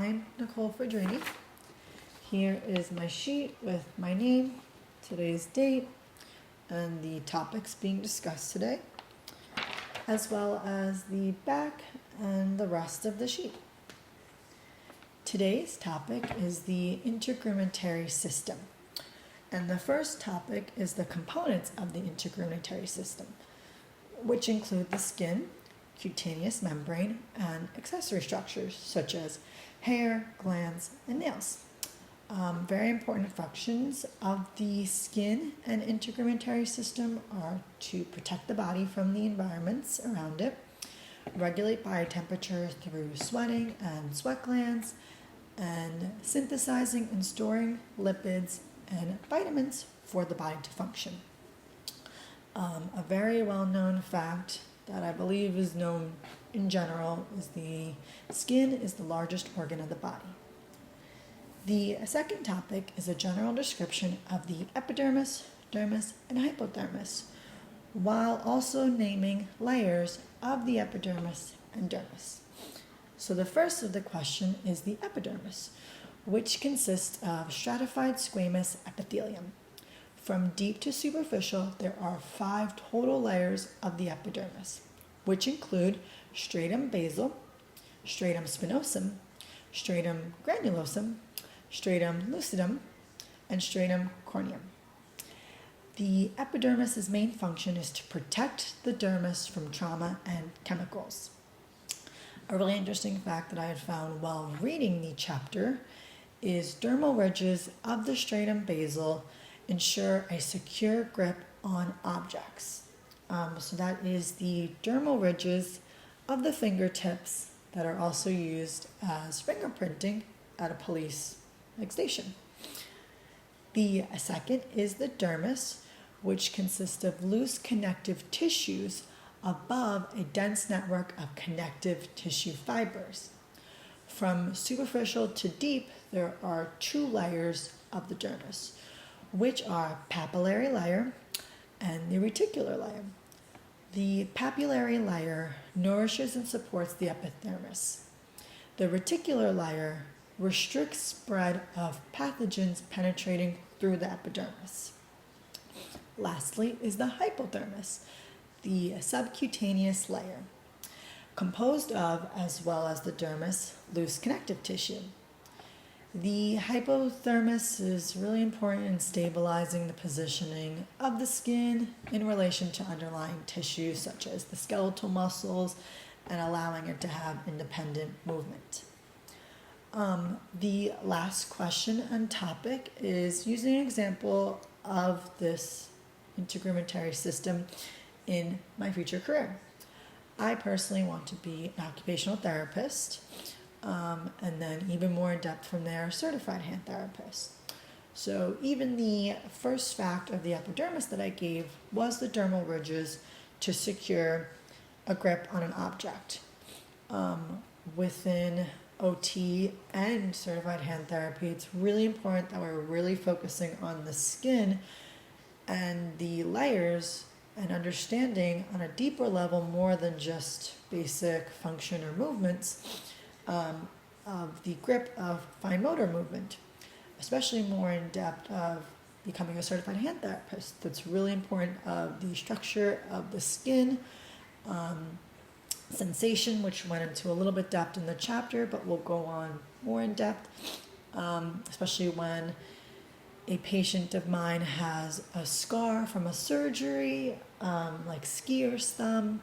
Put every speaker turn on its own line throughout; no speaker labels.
I'm Nicole. Here is my sheet with my name, today's date, and the topics being discussed today, as well as the back and the rest of the sheet. Today's topic is the integumentary system. And the first topic is the components of the integumentary system, which include the skin, cutaneous membrane, and accessory structures such as hair, glands, and nails. Very important functions of the skin and integumentary system are to protect the body from the environments around it, regulate body temperature through sweating and sweat glands, and synthesizing and storing lipids and vitamins for the body to function. A very well-known fact that I believe is known in general is the skin is the largest organ of the body. The second topic is a general description of the epidermis, dermis, and hypodermis, while also naming layers of the epidermis and dermis. So the first of the question is the epidermis, which consists of stratified squamous epithelium. From deep to superficial, there are 5 total layers of the epidermis, which include stratum basal, stratum spinosum, stratum granulosum, stratum lucidum, and stratum corneum. The epidermis's main function is to protect the dermis from trauma and chemicals. A really interesting fact that I had found while reading the chapter is dermal ridges of the stratum basal ensure a secure grip on objects. So that is the dermal ridges of the fingertips that are also used as fingerprinting at a police station. The second is the dermis, which consists of loose connective tissues above a dense network of connective tissue fibers. From superficial to deep, there are 2 layers of the dermis, which are papillary layer and the reticular layer. The papillary layer nourishes and supports the epidermis. The reticular layer restricts spread of pathogens penetrating through the epidermis. Lastly is the hypodermis, the subcutaneous layer, composed of, as well as the dermis, loose connective tissue. The hypodermis is really important in stabilizing the positioning of the skin in relation to underlying tissues such as the skeletal muscles and allowing it to have independent movement. The last question and topic is using an example of this integumentary system in my future career. I personally want to be an occupational therapist, and then even more in depth from there, certified hand therapist. So even the first fact of the epidermis that I gave was the dermal ridges to secure a grip on an object. Within OT and certified hand therapy, it's really important that we're really focusing on the skin and the layers and understanding on a deeper level more than just basic function or movements of the grip of fine motor movement, especially more in depth of becoming a certified hand therapist. That's really important of the structure of the skin, sensation, which went into a little bit depth in the chapter, but we'll go on more in depth, especially when a patient of mine has a scar from a surgery, like skier's thumb,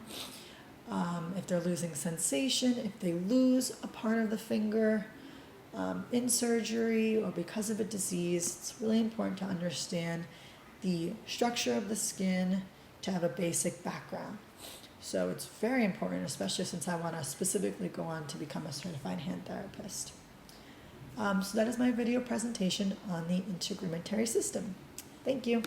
if they're losing sensation, if they lose a part of the finger in surgery or because of a disease, it's really important to understand the structure of the skin to have a basic background. So it's very important, especially since I want to specifically go on to become a certified hand therapist. So that is my video presentation on the integumentary system. Thank you.